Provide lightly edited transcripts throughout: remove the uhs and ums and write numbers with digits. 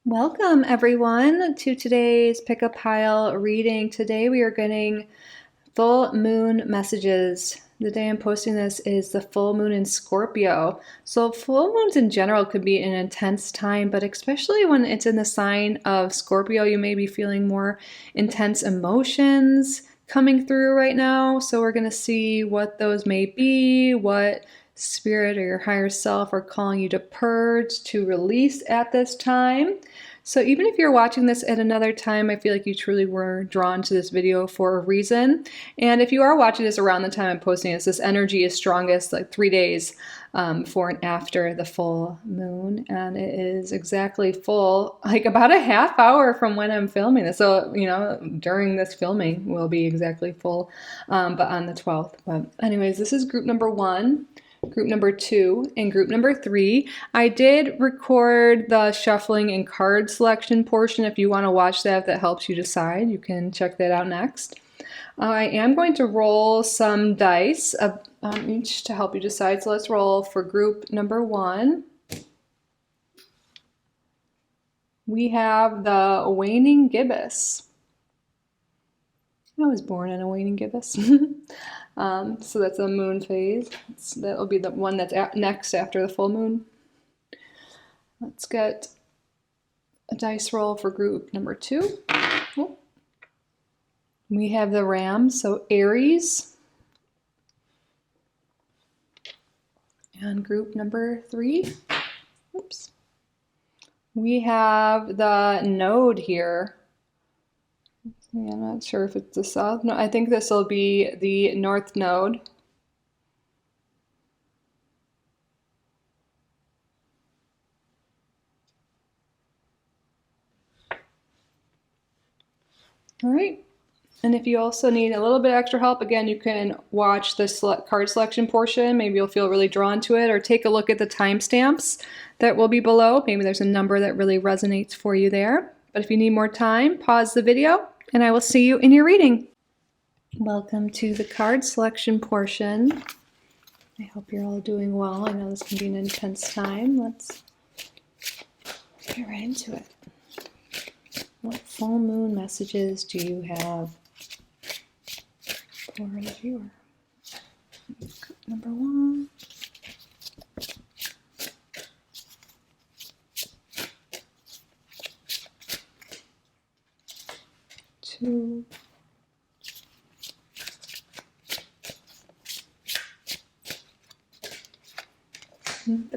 Welcome everyone to today's Pick a Pile reading. Today we are getting full moon messages. The day I'm posting this is the full moon in Scorpio. So full moons in general could be an intense time, but especially when it's in the sign of Scorpio, you may be feeling more intense emotions coming through right now. So we're going to see what those may be, what spirit or your higher self are calling you to purge, to release at this time. So even if you're watching this at another time, I feel like you truly were drawn to this video for a reason. And if you are watching this around the time I'm posting this energy is strongest like 3 days before and after the full moon. And it is exactly full, like about a half hour from when I'm filming this. So, during this filming will be exactly full, but on the 12th. But anyways, this is group number 1. Group number 2, and group number 3. I did record the shuffling and card selection portion. If you want to watch that, if that helps you decide, you can check that out next. I am going to roll some dice each to help you decide. So let's roll for group number 1. We have the waning gibbous. I was born in a waning gibbous. So that's a moon phase. That'll be the one that's next after the full moon. Let's get a dice roll for group number 2. Oh. We have the ram, so Aries. And group number 3. Oops. We have the node here. Yeah, I'm not sure if it's the south. No, I think this will be the north node. All right. And if you also need a little bit extra help, again, you can watch the card selection portion. Maybe you'll feel really drawn to it, or take a look at the timestamps that will be below. Maybe there's a number that really resonates for you there. But if you need more time, pause the video, and I will see you in your reading. Welcome to the card selection portion. I hope you're all doing well. I know this can be an intense time. Let's get right into it. What full moon messages do you have for the viewer? Number 1. 2. 3.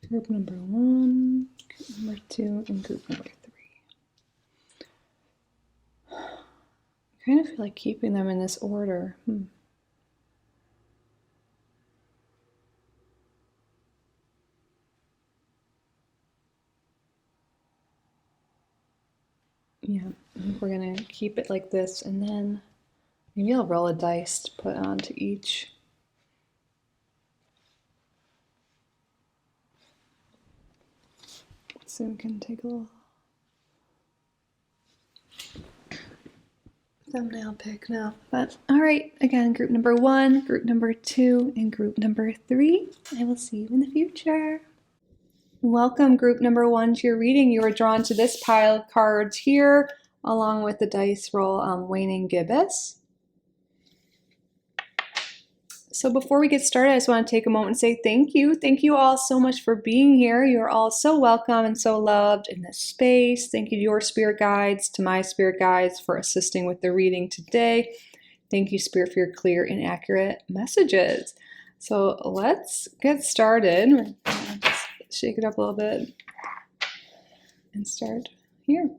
Group number 1, group number 2, and group number 3. I kind of feel like keeping them in this order. Yeah, I think we're gonna keep it like this, and then maybe I'll roll a dice to put onto each. Zoom can take a little thumbnail pick now. But all right, again, group number 1, group number 2, and group number 3. I will see you in the future. Welcome, group number 1, to your reading. You are drawn to this pile of cards here, along with the dice roll Waning Gibbous. So before we get started, I just want to take a moment and say thank you. Thank you all so much for being here. You're all so welcome and so loved in this space. Thank you to your spirit guides, to my spirit guides for assisting with the reading today. Thank you, Spirit, for your clear and accurate messages. So let's get started. We're gonna just shake it up a little bit and start here.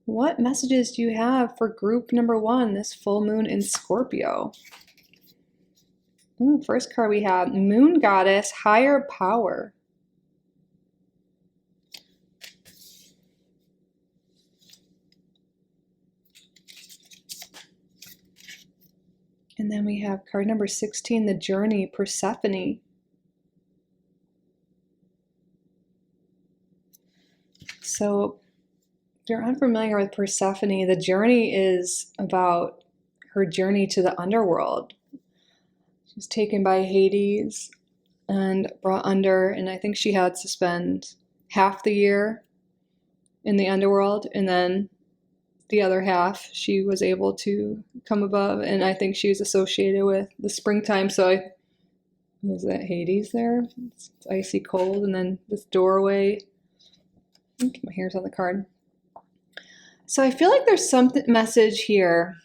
What messages do you have for group number 1, this full moon in Scorpio? First card we have, Moon Goddess, Higher Power. And then we have card number 16, The Journey, Persephone. So if you're unfamiliar with Persephone, the journey is about her journey to the underworld. She was taken by Hades and brought under, and I think she had to spend half the year in the underworld, and then the other half she was able to come above, and I think she was associated with the springtime. So was that Hades there? It's icy cold, and then this doorway. My hair's on the card. So I feel like there's some message here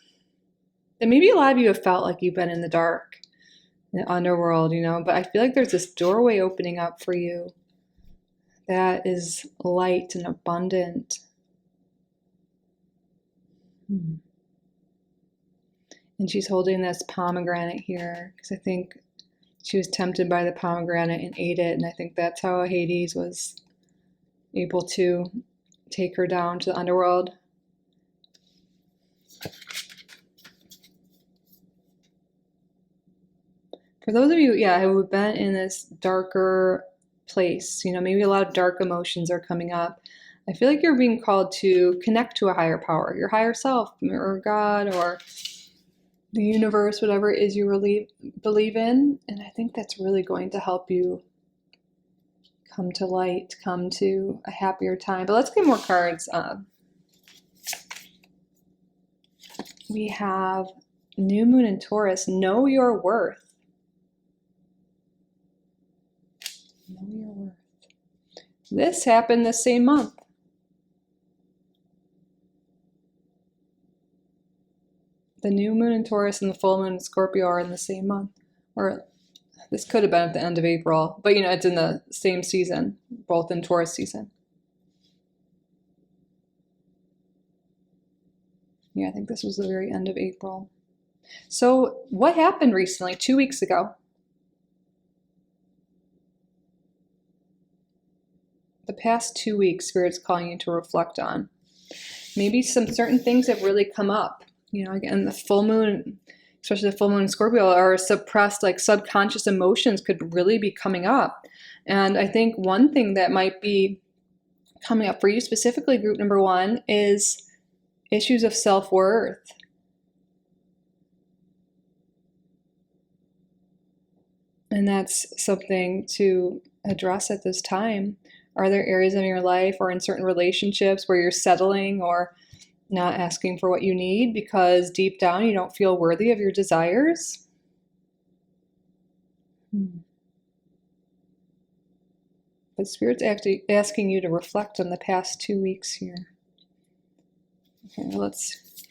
that maybe a lot of you have felt like you've been in the dark, the underworld, but I feel like there's this doorway opening up for you that is light and abundant. And she's holding this pomegranate here because I think she was tempted by the pomegranate and ate it, and I think that's how Hades was able to take her down to the underworld. For those of you, who have been in this darker place, maybe a lot of dark emotions are coming up. I feel like you're being called to connect to a higher power, your higher self, or God, or the universe, whatever it is you really believe in. And I think that's really going to help you come to light, come to a happier time. But let's get more cards. We have New Moon in Taurus, Know Your Worth. Know your worth. This happened the same month. The new moon in Taurus and the full moon in Scorpio are in the same month. Or this could have been at the end of April, but it's in the same season, both in Taurus season. Yeah, I think this was the very end of April. So what happened recently, 2 weeks ago? The past 2 weeks, Spirit's calling you to reflect on. Maybe some certain things have really come up. Again, the full moon, especially the full moon in Scorpio, are suppressed, like subconscious emotions could really be coming up. And I think one thing that might be coming up for you specifically, group number 1, is issues of self-worth. And that's something to address at this time. Are there areas in your life or in certain relationships where you're settling or not asking for what you need because deep down you don't feel worthy of your desires? But Spirit's actually asking you to reflect on the past 2 weeks here. Okay, let's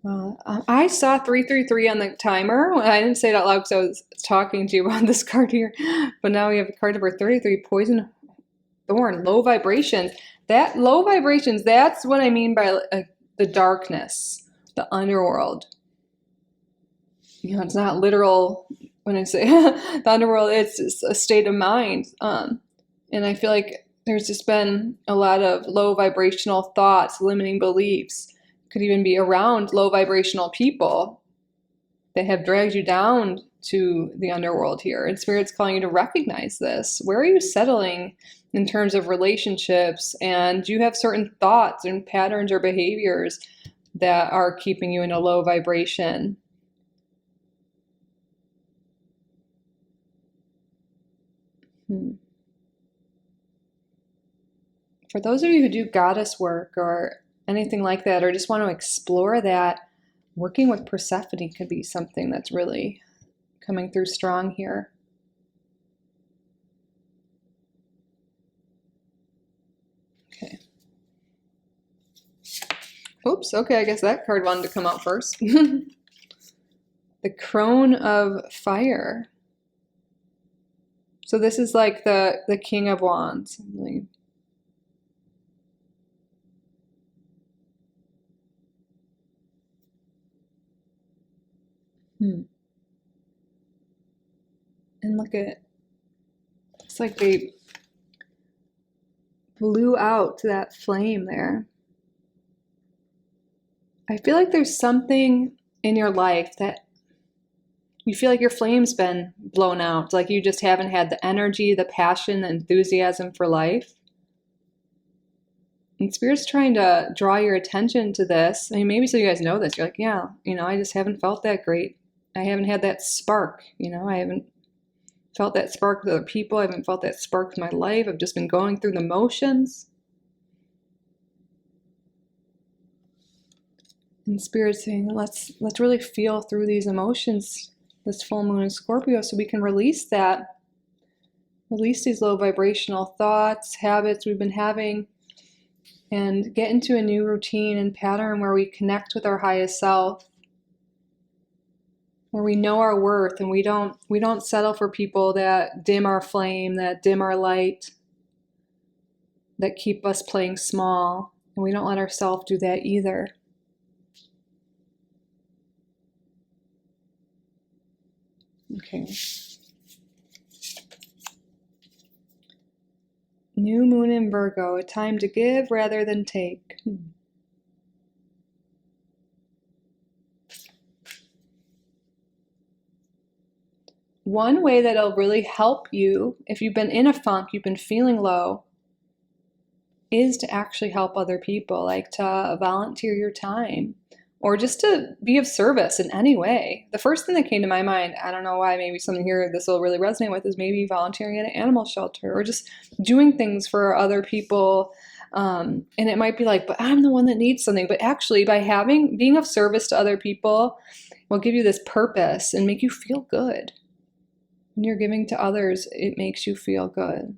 I saw 333 on the timer. I didn't say it out loud because I was talking to you about this card here. But now we have card number 33, Poison Thorn, low vibrations. That low vibrations, that's what I mean by the darkness, the underworld. You know, it's not literal when I say the underworld, it's a state of mind. And I feel like there's just been a lot of low vibrational thoughts, limiting beliefs. Could even be around low vibrational people that have dragged you down to the underworld here. And Spirit's calling you to recognize this. Where are you settling in terms of relationships? And do you have certain thoughts and patterns or behaviors that are keeping you in a low vibration? For those of you who do goddess work or anything like that, or just want to explore that, working with Persephone could be something that's really coming through strong here. Okay. Oops, okay, I guess that card wanted to come out first. The Crone of Fire. So this is like the King of Wands. And look at, it's like they blew out that flame there. I feel like there's something in your life that you feel like your flame's been blown out, like you just haven't had the energy, the passion, the enthusiasm for life. And Spirit's trying to draw your attention to this. I mean, maybe so you guys know this. You're like, yeah, I just haven't felt that great. I haven't had that spark, I haven't felt that spark with other people. I haven't felt that spark with my life. I've just been going through the motions. And Spirit's saying, let's really feel through these emotions this full moon in Scorpio so we can release that. Release these low vibrational thoughts, habits we've been having, and get into a new routine and pattern where we connect with our highest self, where we know our worth and we don't settle for people that dim our flame, that dim our light, that keep us playing small, and we don't let ourselves do that either. Okay. New moon in Virgo, a time to give rather than take. One way that it'll really help you, if you've been in a funk, you've been feeling low, is to actually help other people, like to volunteer your time or just to be of service in any way. The first thing that came to my mind, I don't know why, maybe something here this will really resonate with, is maybe volunteering at an animal shelter or just doing things for other people. And it might be like, but I'm the one that needs something. But actually, by being of service to other people will give you this purpose and make you feel good. When you're giving to others, it makes you feel good.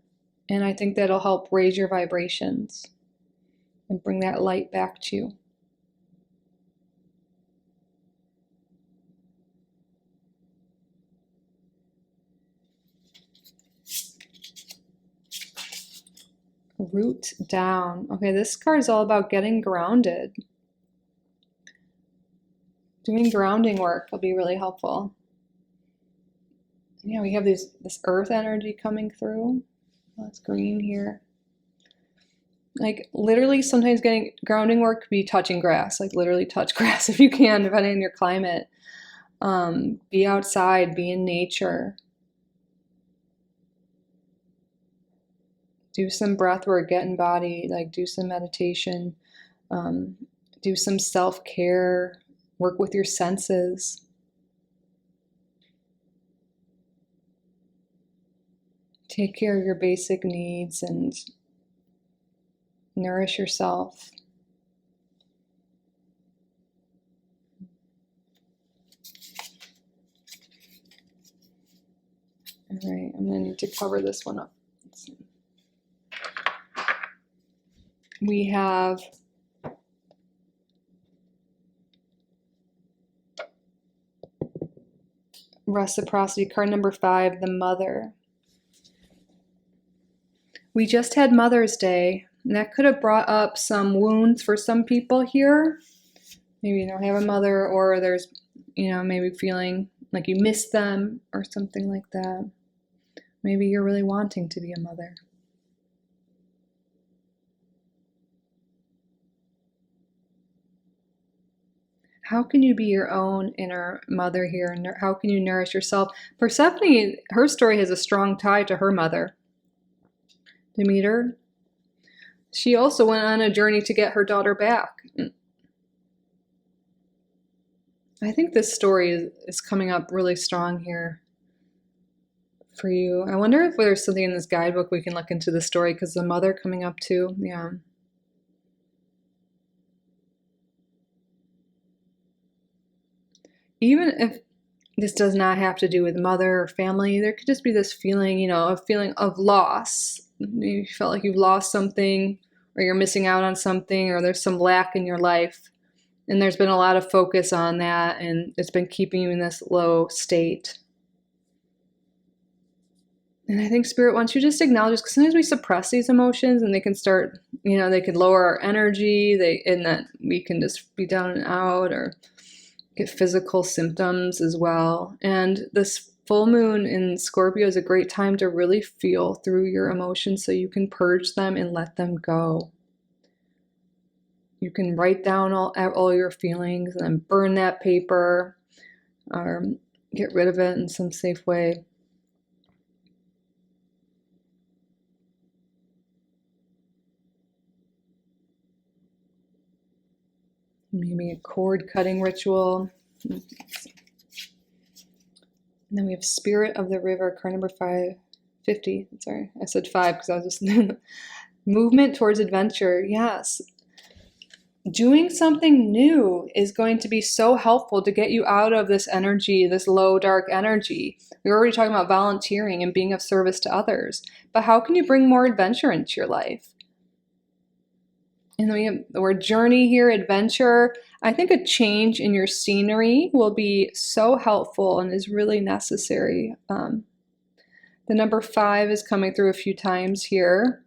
And I think that'll help raise your vibrations and bring that light back to you. Root down. Okay, this card is all about getting grounded. Doing grounding work will be really helpful. Yeah, we have this earth energy coming through. That's green here. Like literally sometimes getting grounding work could be touching grass, like literally touch grass if you can, depending on your climate. Be outside, be in nature. Do some breath work, get embodied, like do some meditation, do some self-care, work with your senses. Take care of your basic needs and nourish yourself. All right, I'm going to need to cover this one up. We have reciprocity card number 5, the mother. We just had Mother's Day, and that could have brought up some wounds for some people here. Maybe you don't have a mother, or there's, maybe feeling like you miss them or something like that. Maybe you're really wanting to be a mother. How can you be your own inner mother here? And how can you nourish yourself? Persephone, her story has a strong tie to her mother, Demeter. She also went on a journey to get her daughter back. I think this story is coming up really strong here for you. I wonder if there's something in this guidebook we can look into the story, because the mother coming up too. Yeah. Even if this does not have to do with mother or family, there could just be this feeling, a feeling of loss. You felt like you've lost something, or you're missing out on something, or there's some lack in your life. And there's been a lot of focus on that, and it's been keeping you in this low state. And I think Spirit wants you to just acknowledge, because sometimes we suppress these emotions and they can start, they can lower our energy, and that we can just be down and out, or get physical symptoms as well. And this full moon in Scorpio is a great time to really feel through your emotions so you can purge them and let them go. You can write down all your feelings and then burn that paper, or get rid of it in some safe way. Maybe a cord cutting ritual. And then we have Spirit of the River, card number 550. Sorry, I said 5 because I was just movement towards adventure. Yes. Doing something new is going to be so helpful to get you out of this energy, this low, dark energy. We were already talking about volunteering and being of service to others. But how can you bring more adventure into your life? And then we have the word journey here, adventure. I think a change in your scenery will be so helpful and is really necessary. The number 5 is coming through a few times here.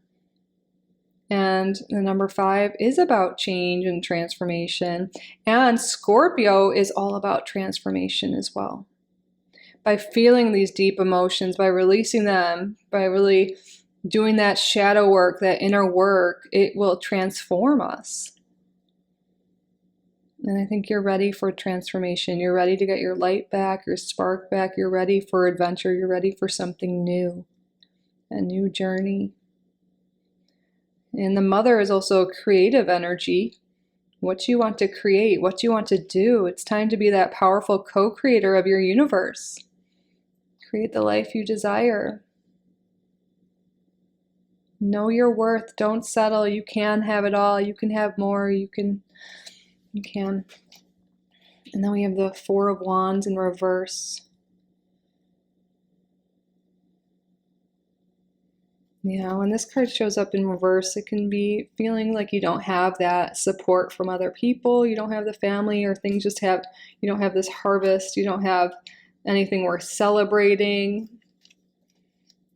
And the number 5 is about change and transformation. And Scorpio is all about transformation as well. By feeling these deep emotions, by releasing them, by really doing that shadow work, that inner work, it will transform us. And I think you're ready for transformation. You're ready to get your light back, your spark back. You're ready for adventure. You're ready for something new, a new journey. And the mother is also a creative energy. What you want to create, what you want to do. It's time to be that powerful co-creator of your universe. Create the life you desire. Know your worth. Don't settle. You can have it all. You can have more. You can. And then we have the 4 of Wands in reverse. When this card shows up in reverse, it can be feeling like you don't have that support from other people. You don't have the family, or things just you don't have this harvest. You don't have anything worth celebrating.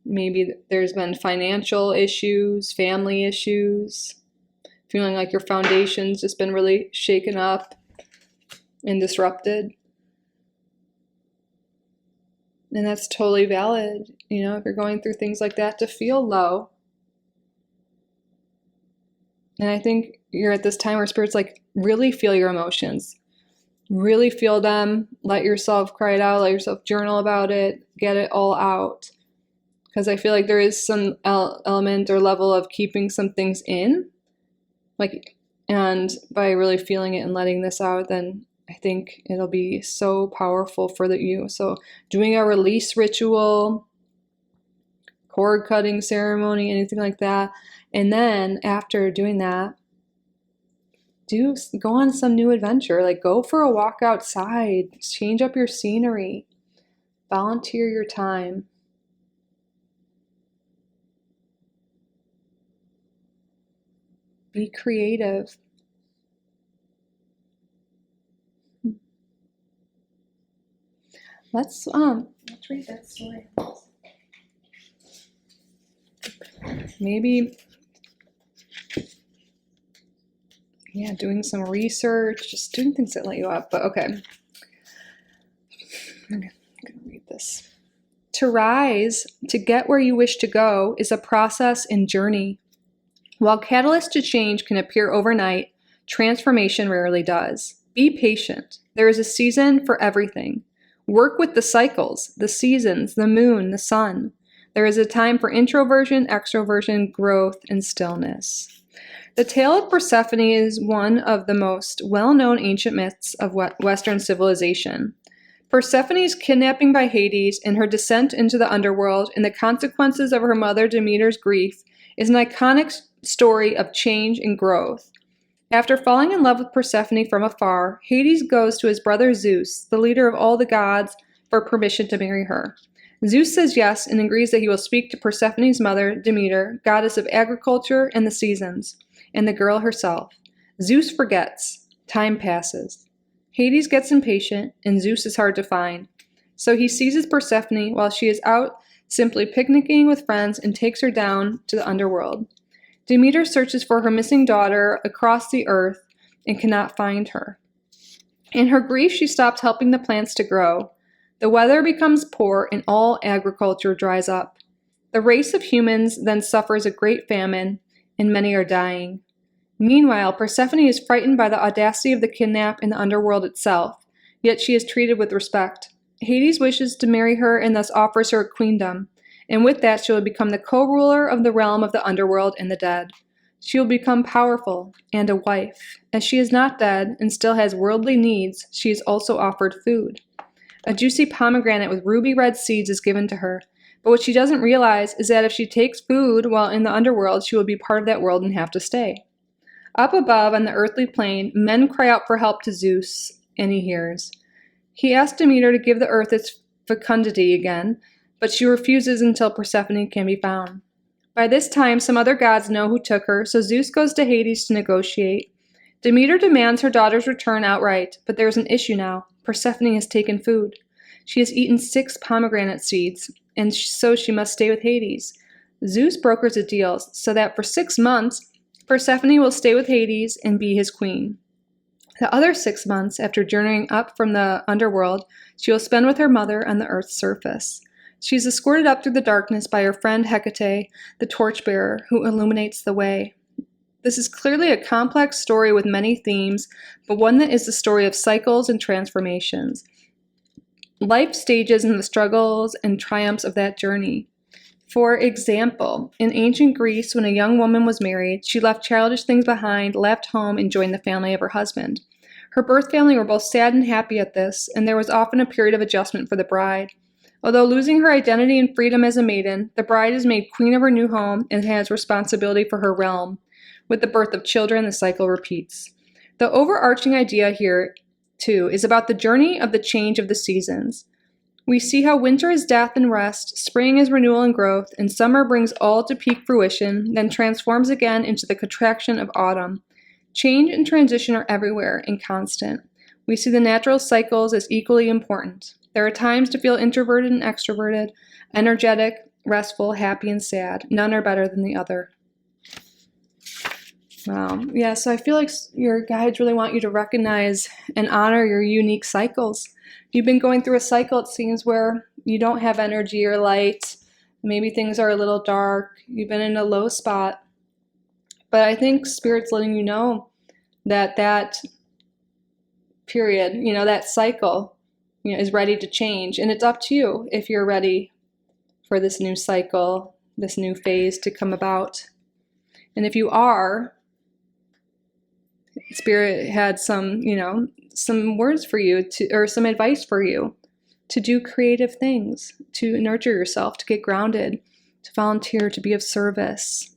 Maybe there's been financial issues, family issues, feeling like your foundation's just been really shaken up and disrupted. And that's totally valid, if you're going through things like that, to feel low. And I think you're at this time where Spirit's like, really feel your emotions. Really feel them. Let yourself cry it out. Let yourself journal about it. Get it all out. Because I feel like there is some element or level of keeping some things in. And by really feeling it and letting this out, then I think it'll be so powerful for you. So doing a release ritual, cord cutting ceremony, anything like that. And then after doing that, go on some new adventure. Like, go for a walk outside, change up your scenery, volunteer your time. Be creative. Let's read that story. Maybe, yeah, doing some research, just doing things that light you up. But okay, I'm gonna read this. To rise, to get where you wish to go, is a process and journey. While catalysts to change can appear overnight, transformation rarely does. Be patient. There is a season for everything. Work with the cycles, the seasons, the moon, the sun. There is a time for introversion, extroversion, growth, and stillness. The tale of Persephone is one of the most well-known ancient myths of Western civilization. Persephone's kidnapping by Hades and her descent into the underworld and the consequences of her mother Demeter's grief is an iconic story of change and growth. After falling in love with Persephone from afar, Hades goes to his brother Zeus, the leader of all the gods, for permission to marry her. Zeus says yes and agrees that he will speak to Persephone's mother, Demeter, goddess of agriculture and the seasons, and the girl herself. Zeus forgets. Time passes. Hades gets impatient, and Zeus is hard to find. So he seizes Persephone while she is out simply picnicking with friends and takes her down to the underworld. Demeter searches for her missing daughter across the earth and cannot find her. In her grief, she stops helping the plants to grow. The weather becomes poor and all agriculture dries up. The race of humans then suffers a great famine, and many are dying. Meanwhile, Persephone is frightened by the audacity of the kidnap in the underworld itself, yet she is treated with respect. Hades wishes to marry her and thus offers her a queendom, and with that she will become the co-ruler of the realm of the underworld and the dead. She will become powerful and a wife. As she is not dead and still has worldly needs, she is also offered food. A juicy pomegranate with ruby red seeds is given to her, but what she doesn't realize is that if she takes food while in the underworld, she will be part of that world and have to stay. Up above on the earthly plane, men cry out for help to Zeus, and he hears. He asks Demeter to give the earth its fecundity again, but she refuses until Persephone can be found. By this time, some other gods know who took her, so Zeus goes to Hades to negotiate. Demeter demands her daughter's return outright, but there is an issue now. Persephone has taken food. She has eaten 6 pomegranate seeds, and so she must stay with Hades. Zeus brokers a deal so that for 6 months, Persephone will stay with Hades and be his queen. The other 6 months, after journeying up from the underworld, she will spend with her mother on the earth's surface. She is escorted up through the darkness by her friend Hecate, the torchbearer, who illuminates the way. This is clearly a complex story with many themes, but one that is the story of cycles and transformations, life stages and the struggles and triumphs of that journey. For example, in ancient Greece, when a young woman was married, she left childish things behind, left home, and joined the family of her husband. Her birth family were both sad and happy at this, and there was often a period of adjustment for the bride. Although losing her identity and freedom as a maiden, the bride is made queen of her new home and has responsibility for her realm. With the birth of children, the cycle repeats. The overarching idea here, too, is about the journey of the change of the seasons. We see how winter is death and rest, spring is renewal and growth, and summer brings all to peak fruition, then transforms again into the contraction of autumn. Change and transition are everywhere and constant. We see the natural cycles as equally important. There are times to feel introverted and extroverted, energetic, restful, happy, and sad. None are better than the other. Wow. Yeah, so I feel like your guides really want you to recognize and honor your unique cycles. If you've been going through a cycle, it seems, where you don't have energy or light, maybe things are a little dark, you've been in a low spot. But I think Spirit's letting you know that that period, that cycle, is ready to change. And it's up to you if you're ready for this new cycle, this new phase to come about. And if you are, Spirit had some words for you or some advice for you to do creative things, to nurture yourself, to get grounded, to volunteer, to be of service.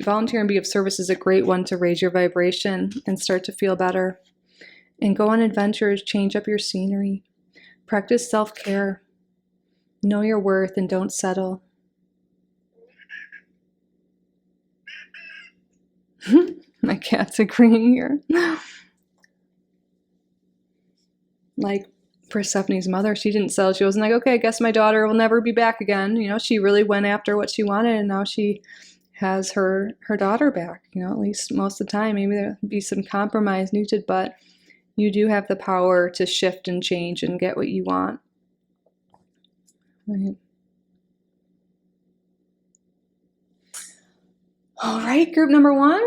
Volunteer and be of service is a great one to raise your vibration and start to feel better. And go on adventures, change up your scenery. Practice self-care. Know your worth and don't settle. My cat's agreeing here. Like, Persephone's mother, she didn't settle. She wasn't like, okay, I guess my daughter will never be back again. You know, she really went after what she wanted, and now she has her daughter back, you know, at least most of the time. Maybe there'll be some compromise needed, but you do have the power to shift and change and get what you want. Right. All right, group number 1.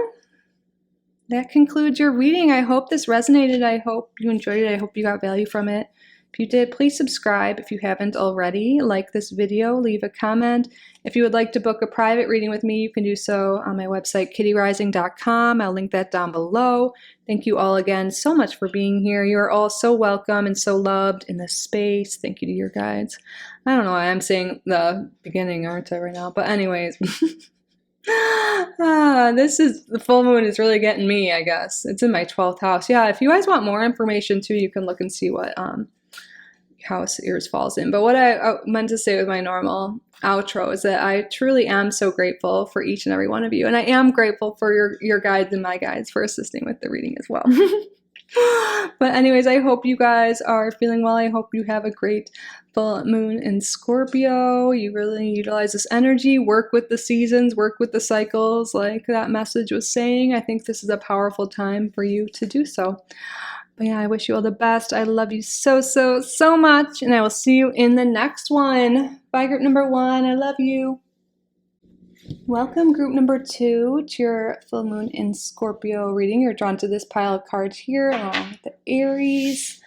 That concludes your reading. I hope this resonated. I hope you enjoyed it. I hope you got value from it. If you did, please subscribe if you haven't already. Like this video, leave a comment. If you would like to book a private reading with me, you can do so on my website, kittyrising.com. I'll link that down below. Thank you all again so much for being here. You are all so welcome and so loved in this space. Thank you to your guides. I don't know why I'm saying the beginning, aren't I, right now? But anyways. The full moon is really getting me, I guess. It's in my 12th house. Yeah, if you guys want more information too, you can look and see what house yours falls in. But what I meant to say with my normal outro is that I truly am so grateful for each and every one of you. And I am grateful for your guides and my guides for assisting with the reading as well. But anyways, I hope you guys are feeling well. I hope you have a great full moon in Scorpio. You really utilize this energy, work with the seasons, work with the cycles, like that message was saying. I think this is a powerful time for you to do so. But yeah, I wish you all the best. I love you so, so, so much. And I will see you in the next one. Bye, group number 1. I love you. Welcome, group number 2, to your full moon in Scorpio reading. You're drawn to this pile of cards here along with the Aries.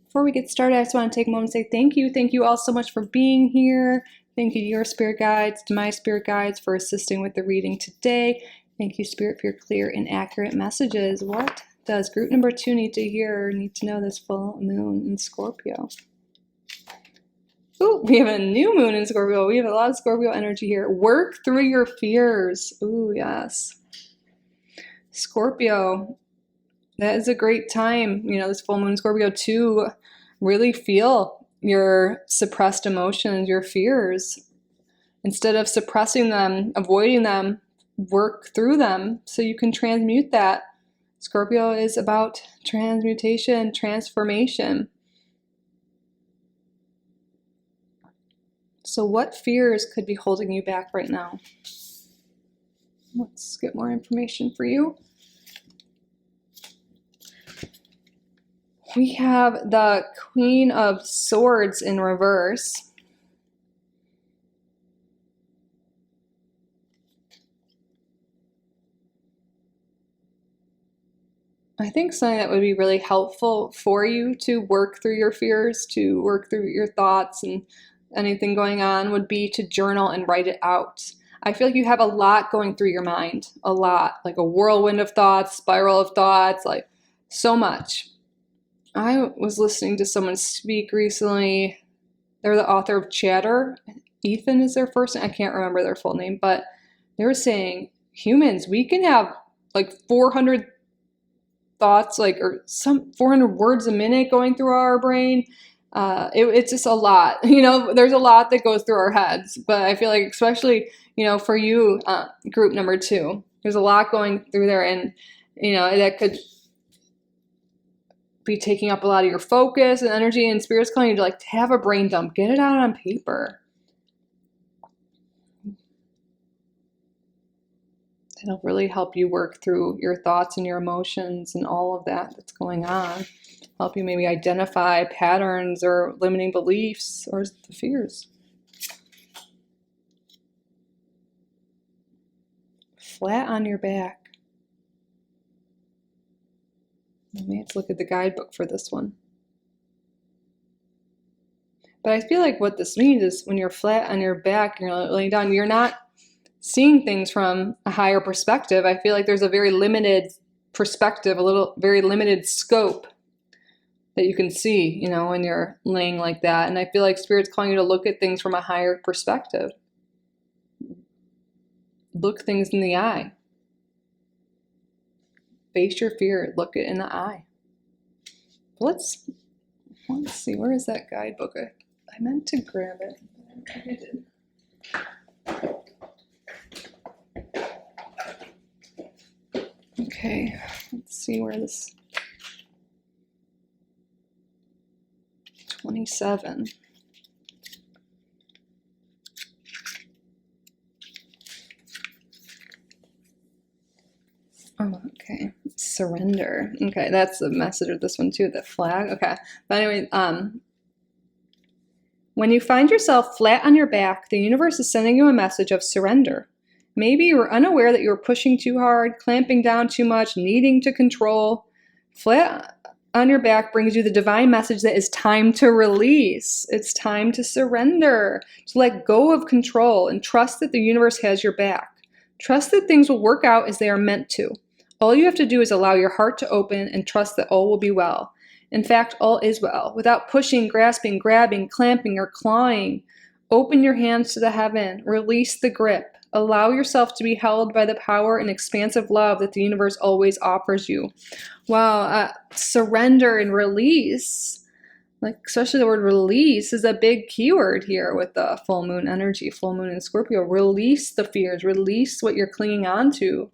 Before we get started, I just want to take a moment to say thank you. Thank you all so much for being here. Thank you to your spirit guides, to my spirit guides for assisting with the reading today. Thank you, Spirit, for your clear and accurate messages. What does group number 2 need to hear, need to know this full moon in Scorpio? Ooh, we have a new moon in Scorpio. We have a lot of Scorpio energy here. Work through your fears. Ooh, yes. Scorpio, that is a great time, you know, this full moon in Scorpio, to really feel your suppressed emotions, your fears. Instead of suppressing them, avoiding them, work through them so you can transmute that. Scorpio is about transmutation, transformation. So what fears could be holding you back right now? Let's get more information for you. We have the Queen of Swords in reverse. I think something that would be really helpful for you to work through your fears, to work through your thoughts and anything going on, would be to journal and write it out. I feel like you have a lot going through your mind, a lot, like a whirlwind of thoughts, spiral of thoughts, like so much. I was listening to someone speak recently. They're the author of Chatter. Ethan is their first name. I can't remember their full name, but they were saying humans, we can have like 400 thoughts, like, or some 400 words a minute going through our brain. It's just a lot, you know, there's a lot that goes through our heads, but I feel like, especially, you know, for you, group number 2, there's a lot going through there, and, you know, that could be taking up a lot of your focus and energy, and Spirit's calling you to like have a brain dump, get it out on paper. It'll really help you work through your thoughts and your emotions and all of that that's going on. Help you maybe identify patterns or limiting beliefs or the fears. Flat on your back. Let's look at the guidebook for this one. But I feel like what this means is when you're flat on your back, you're laying down, you're not seeing things from a higher perspective. I feel like there's a very limited perspective, very limited scope that you can see, you know, when you're laying like that. And I feel like Spirit's calling you to look at things from a higher perspective. Look things in the eye. Face your fear. Look it in the eye. Let's see. Where is that guidebook? I meant to grab it. I did. Okay. Let's see where this 27. Oh, okay. Surrender. Okay, that's the message of this one too, the flag. Okay. But anyway, when you find yourself flat on your back, the universe is sending you a message of surrender. Maybe you were unaware that you were pushing too hard, clamping down too much, needing to control. Flat on your back brings you the divine message that it's time to release. It's time to surrender, to let go of control and trust that the universe has your back. Trust that things will work out as they are meant to. All you have to do is allow your heart to open and trust that all will be well. In fact, all is well. Without pushing, grasping, grabbing, clamping, or clawing, open your hands to the heaven. Release the grip. Allow yourself to be held by the power and expansive love that the universe always offers you. Wow, surrender and release. Like, especially the word release is a big keyword here with the full moon energy, full moon in Scorpio. Release the fears, release what you're clinging on to.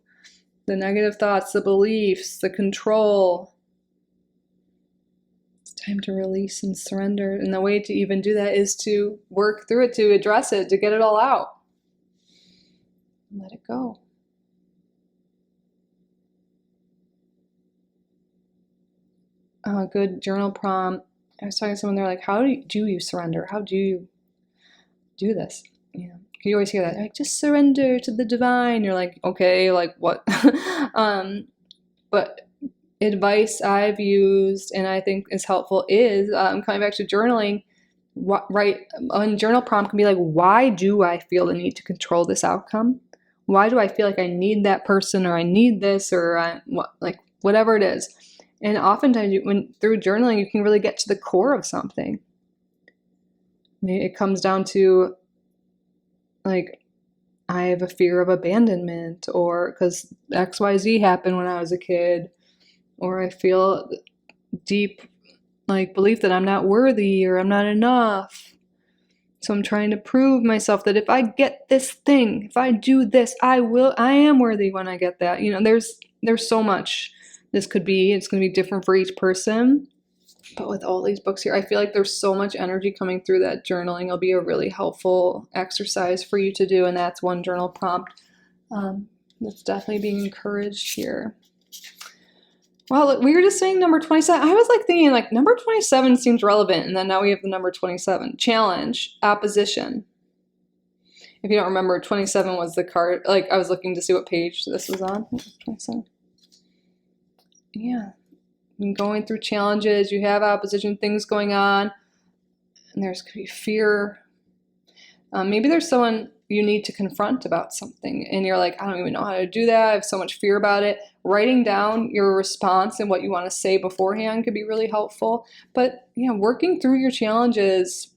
The negative thoughts, the beliefs, the control. It's time to release and surrender. And the way to even do that is to work through it, to address it, to get it all out. Let it go. A good journal prompt. I was talking to someone, they're like, how do you surrender? How do you do this? You know, you always hear that, like, just surrender to the divine. You're like, okay, like what? But advice I've used and I think is helpful is coming back to journaling. Right, a journal prompt can be like, why do I feel the need to control this outcome? Why do I feel like I need that person, or I need this, or like whatever it is? And oftentimes, through journaling, you can really get to the core of something. Maybe it comes down to, like, I have a fear of abandonment, or because XYZ happened when I was a kid, or I feel deep, like, belief that I'm not worthy or I'm not enough. So I'm trying to prove myself that if I get this thing, if I do this, I am worthy when I get that. You know, there's so much this could be. It's going to be different for each person. But with all these books here, I feel like there's so much energy coming through that journaling will be a really helpful exercise for you to do. And that's one journal prompt that's definitely being encouraged here. Well, look, we were just saying number 27. I was like thinking, like, number 27 seems relevant, and then now we have the number 27. Challenge, opposition. If you don't remember, 27 was the card. Like, I was looking to see what page this was on. 27. Yeah. Going through challenges, you have opposition, things going on, and there's could be fear. Maybe there's someone you need to confront about something, and you're like, I don't even know how to do that. I have so much fear about it. Writing down your response and what you want to say beforehand could be really helpful. But yeah, working through your challenges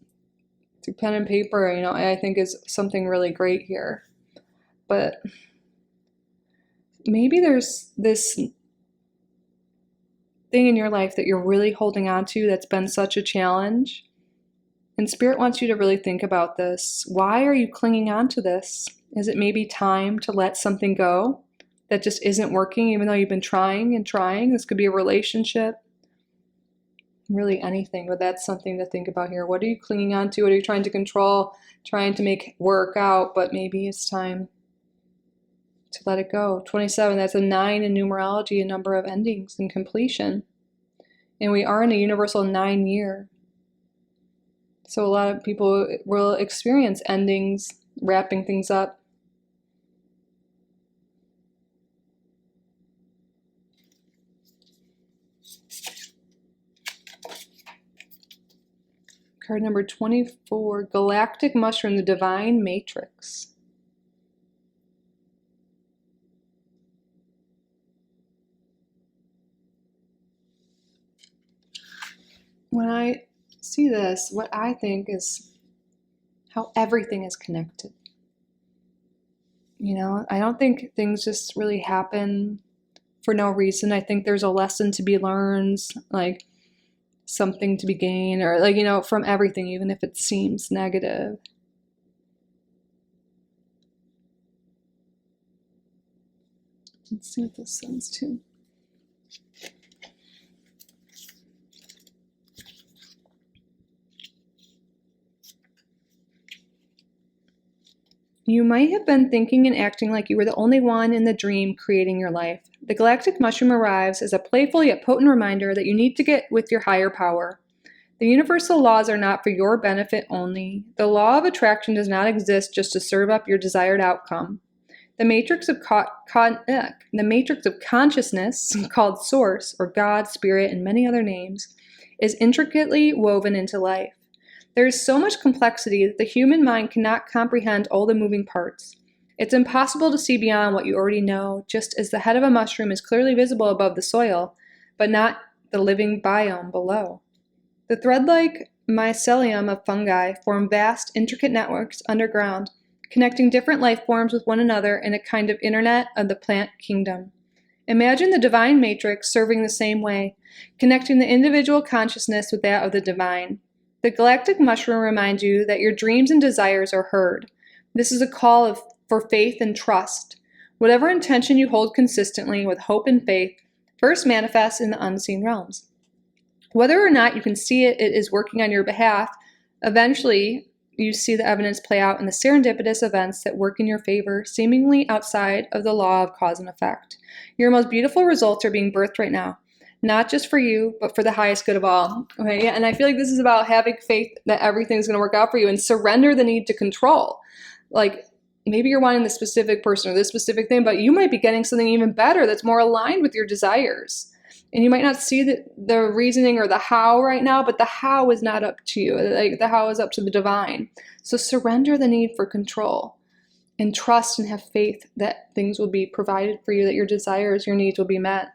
through pen and paper, you know, I think is something really great here. But maybe there's this thing in your life that you're really holding on to that's been such a challenge. And Spirit wants you to really think about this. Why are you clinging on to this? Is it maybe time to let something go that just isn't working, even though you've been trying and trying? This could be a relationship, really anything, but that's something to think about here. What are you clinging on to? What are you trying to control, trying to make work out, but maybe it's time to let it go. 27, that's a 9 in numerology, a number of endings and completion. And we are in a universal 9 year. So a lot of people will experience endings, wrapping things up. Card number 24, Galactic Mushroom, the Divine Matrix. When I see this, what I think is how everything is connected. You know, I don't think things just really happen for no reason. I think there's a lesson to be learned, like something to be gained, or like, you know, from everything, even if it seems negative. Let's see what this says too. You might have been thinking and acting like you were the only one in the dream creating your life. The galactic mushroom arrives as a playful yet potent reminder that you need to get with your higher power. The universal laws are not for your benefit only. The law of attraction does not exist just to serve up your desired outcome. The matrix of consciousness, called Source, or God, Spirit, and many other names, is intricately woven into life. There is so much complexity that the human mind cannot comprehend all the moving parts. It's impossible to see beyond what you already know, just as the head of a mushroom is clearly visible above the soil, but not the living biome below. The thread-like mycelium of fungi form vast, intricate networks underground, connecting different life forms with one another in a kind of internet of the plant kingdom. Imagine the divine matrix serving the same way, connecting the individual consciousness with that of the divine. The galactic mushroom reminds you that your dreams and desires are heard. This is a call for faith and trust. Whatever intention you hold consistently with hope and faith first manifests in the unseen realms. Whether or not you can see it is working on your behalf, eventually you see the evidence play out in the serendipitous events that work in your favor, seemingly outside of the law of cause and effect. Your most beautiful results are being birthed right now. Not just for you, but for the highest good of all. Okay, yeah, and I feel like this is about having faith that everything's going to work out for you and surrender the need to control. Like, maybe you're wanting this specific person or this specific thing, but you might be getting something even better that's more aligned with your desires. And you might not see the reasoning or the how right now, but the how is not up to you. Like, the how is up to the divine. So surrender the need for control and trust and have faith that things will be provided for you, that your desires, your needs will be met.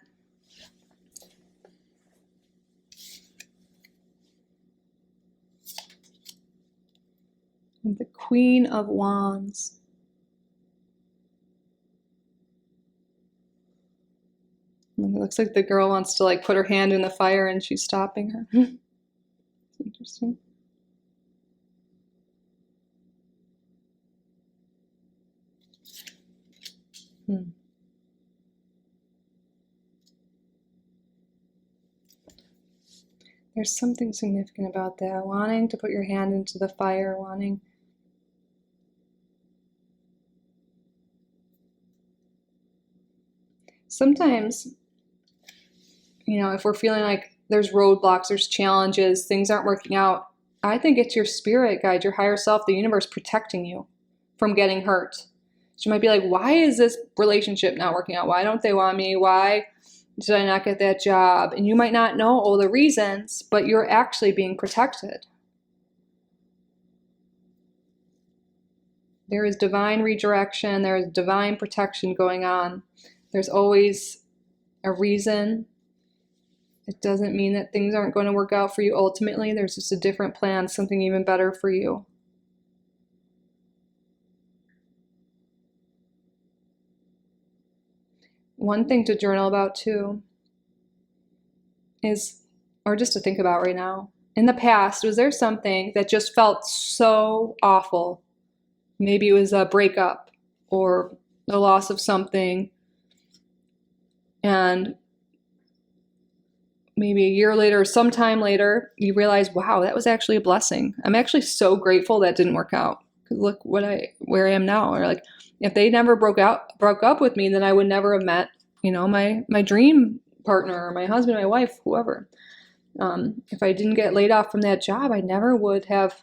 The Queen of Wands. It looks like the girl wants to put her hand in the fire and she's stopping her. It's interesting. There's something significant about that. Wanting to put your hand into the fire, wanting. Sometimes, if we're feeling like there's roadblocks, there's challenges, things aren't working out, I think it's your spirit guide, your higher self, the universe protecting you from getting hurt. So you might be like, why is this relationship not working out? Why don't they want me? Why did I not get that job? And you might not know all the reasons, but you're actually being protected. There is divine redirection. There is divine protection going on. There's always a reason. It doesn't mean that things aren't going to work out for you ultimately. There's just a different plan, something even better for you. One thing to journal about too is, or just to think about right now, in the past, was there something that just felt so awful? Maybe it was a breakup or the loss of something. And maybe a year later or sometime later, you realize, wow, that was actually a blessing. I'm actually so grateful that didn't work out. Look where I am now. Or if they never broke up with me, then I would never have met, my dream partner or my husband, my wife, whoever. If I didn't get laid off from that job, I never would have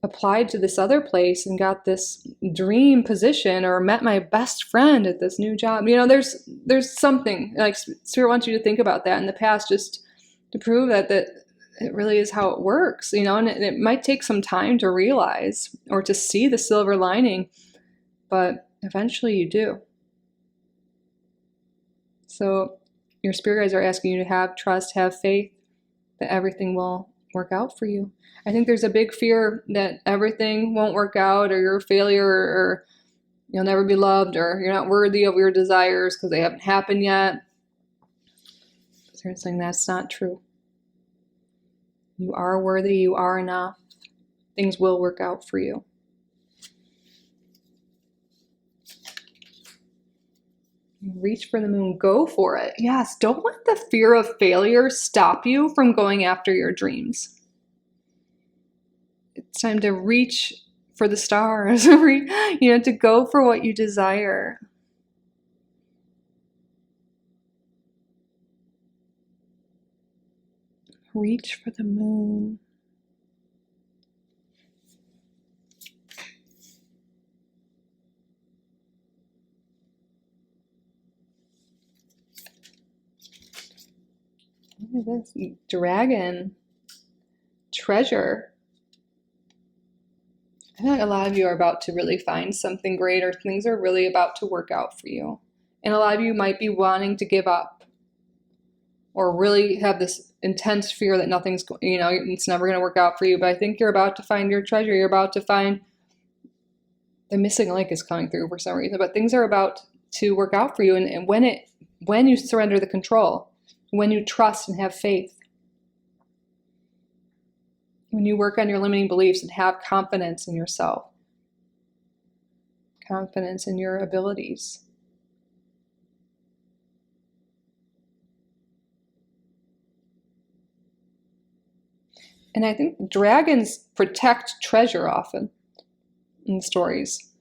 applied to this other place and got this dream position or met my best friend at this new job. There's something Spirit wants you to think about that in the past, just to prove that it really is how it works, and it might take some time to realize or to see the silver lining, but eventually you do. So your spirit guides are asking you to have trust, have faith that everything will work out for you. I think there's a big fear that everything won't work out, or you're a failure, or you'll never be loved, or you're not worthy of your desires because they haven't happened yet. Spirit's saying that's not true. You are worthy, you are enough. Things will work out for you. Reach for the moon, go for it. Yes, don't let the fear of failure stop you from going after your dreams. It's time to reach for the stars, to go for what you desire. Reach for the moon. Look at this. Dragon. Treasure. I feel like a lot of you are about to really find something great, or things are really about to work out for you. And a lot of you might be wanting to give up, or really have this intense fear that nothing's, it's never going to work out for you. But I think you're about to find your treasure. You're about to find the missing link is coming through for some reason, but things are about to work out for you. And when you surrender the control, when you trust and have faith, when you work on your limiting beliefs and have confidence in yourself, confidence in your abilities. And I think dragons protect treasure often in stories.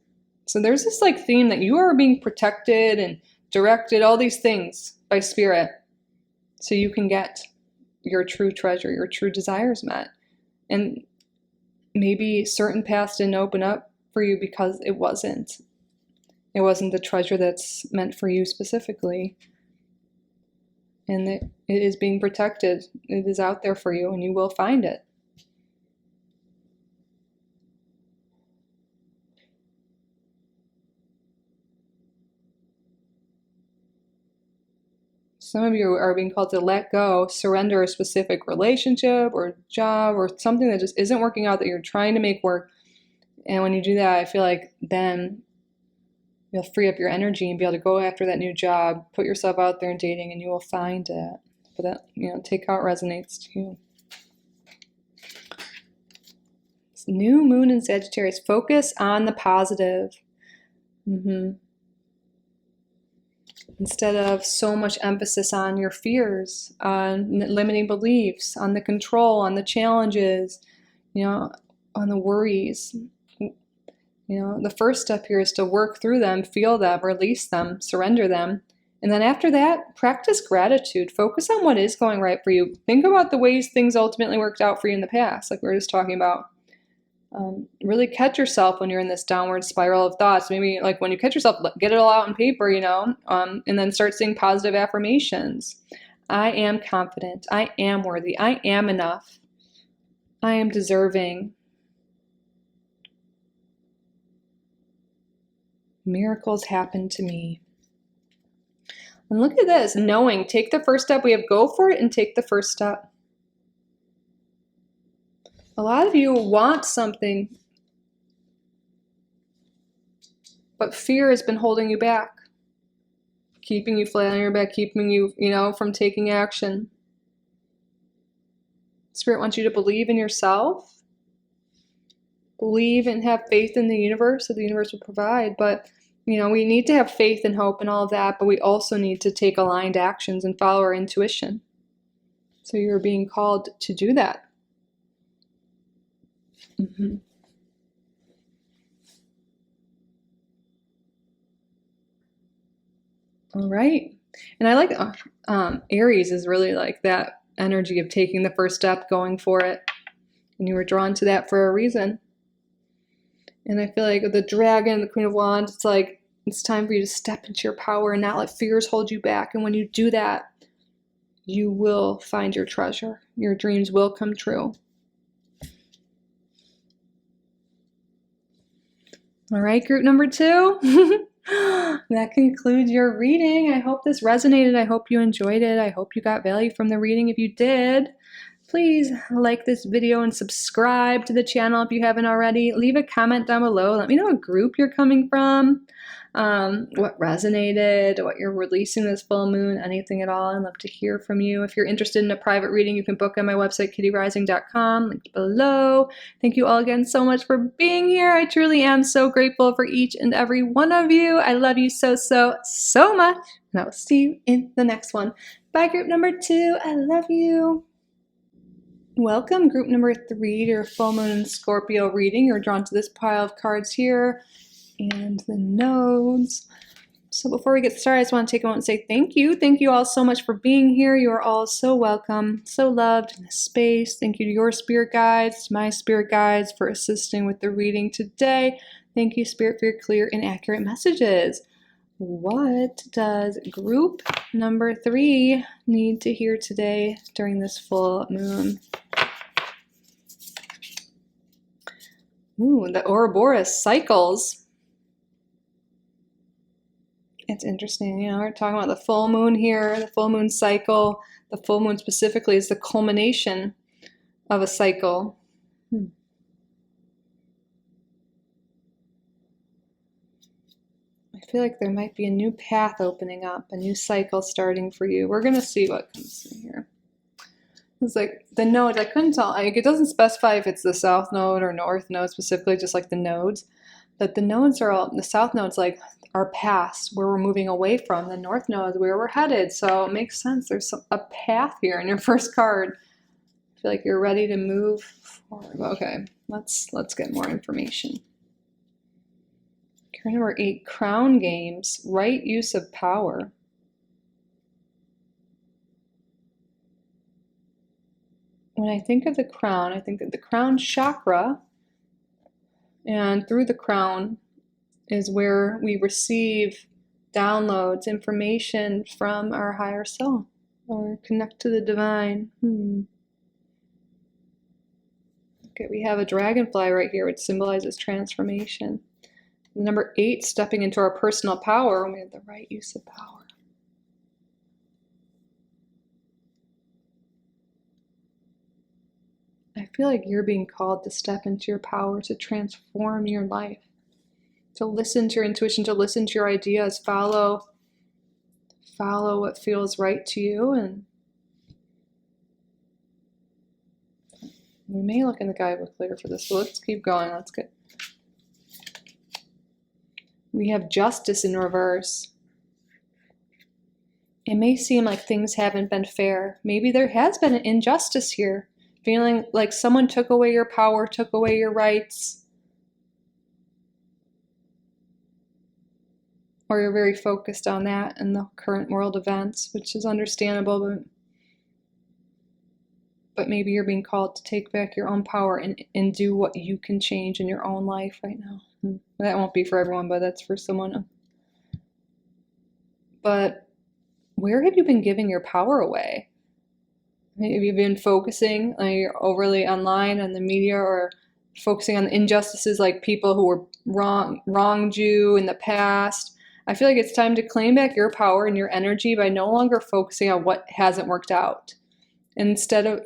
So there's this theme that you are being protected and directed, all these things by spirit, so you can get your true treasure, your true desires met. And maybe certain paths didn't open up for you because it wasn't the treasure that's meant for you specifically. And it is being protected. It is out there for you, and you will find it. Some of you are being called to let go, surrender a specific relationship or job or something that just isn't working out that you're trying to make work. And when you do that, I feel like then you'll free up your energy and be able to go after that new job, put yourself out there in dating, and you will find it. But that, take how it resonates to you. It's new moon in Sagittarius. Focus on the positive. Instead of so much emphasis on your fears, on limiting beliefs, on the control, on the challenges, on the worries. The first step here is to work through them, feel them, release them, surrender them. And then after that, practice gratitude. Focus on what is going right for you. Think about the ways things ultimately worked out for you in the past, like we were just talking about. Really catch yourself when you're in this downward spiral of thoughts. Maybe when you catch yourself, get it all out on paper, and then start saying positive affirmations. I am confident. I am worthy. I am enough. I am deserving. Miracles happen to me. And look at this, knowing, take the first step. We have go for it and take the first step. A lot of you want something, but fear has been holding you back, keeping you flat on your back, keeping you, from taking action. Spirit wants you to believe in yourself, believe and have faith in the universe, that the universe will provide. But, we need to have faith and hope and all of that, but we also need to take aligned actions and follow our intuition. So you're being called to do that. All right. And I like Aries is really like that energy of taking the first step, going for it. And you were drawn to that for a reason. And I feel like the dragon, the Queen of Wands, it's time for you to step into your power and not let fears hold you back. And when you do that, you will find your treasure. Your dreams will come true. All right, group number 2. That concludes your reading. I hope this resonated. I hope you enjoyed it. I hope you got value from the reading. If you did, please like this video and subscribe to the channel if you haven't already. Leave a comment down below. Let me know what group you're coming from, what resonated, what you're releasing this full moon, anything at all. I'd love to hear from you. If you're interested in a private reading, you can book on my website, kittyrising.com, linked below. Thank you all again so much for being here. I truly am so grateful for each and every one of you. I love you so, so, so much. And I will see you in the next one. Bye, group number 2. I love you. Welcome, group number 3 to your full moon and Scorpio reading. You're drawn to this pile of cards here and the nodes. So before we get started, I just want to take a moment and say thank you. Thank you all so much for being here. You are all so welcome, so loved in this space. Thank you to your spirit guides, my spirit guides, for assisting with the reading today. Thank you, Spirit, for your clear and accurate messages. What does group number 3 need to hear today during this full moon? Ooh, the Ouroboros cycles. It's interesting, we're talking about the full moon here, the full moon cycle. The full moon specifically is the culmination of a cycle. I feel like there might be a new path opening up, a new cycle starting for you. We're going to see what comes through here. It's like the nodes, I couldn't tell. It doesn't specify if it's the south node or north node specifically, just like the nodes. But the nodes are all, the south node's like our past, where we're moving away from. The north node is where we're headed. So it makes sense. There's a path here in your first card. I feel like you're ready to move forward. Okay, let's get more information. Card number 8, Crown Games, right use of power. When I think of the crown, I think of the crown chakra, and through the crown is where we receive downloads, information from our higher self, or connect to the divine. Okay, we have a dragonfly right here, which symbolizes transformation. Number 8, stepping into our personal power, when we have the right use of power. I feel like you're being called to step into your power, to transform your life, to listen to your intuition, to listen to your ideas, follow what feels right to you. And we may look in the guidebook later for this, but let's keep going. Let's get. We have justice in reverse. It may seem like things haven't been fair. Maybe there has been an injustice here. Feeling like someone took away your power, took away your rights. Or you're very focused on that in the current world events, which is understandable, but maybe you're being called to take back your own power and do what you can change in your own life right now. That won't be for everyone, but that's for someone. But where have you been giving your power away? Have you been focusing, you're overly online on the media, or focusing on the injustices, like people who were wronged you in the past? I feel like it's time to claim back your power and your energy by no longer focusing on what hasn't worked out. Instead of,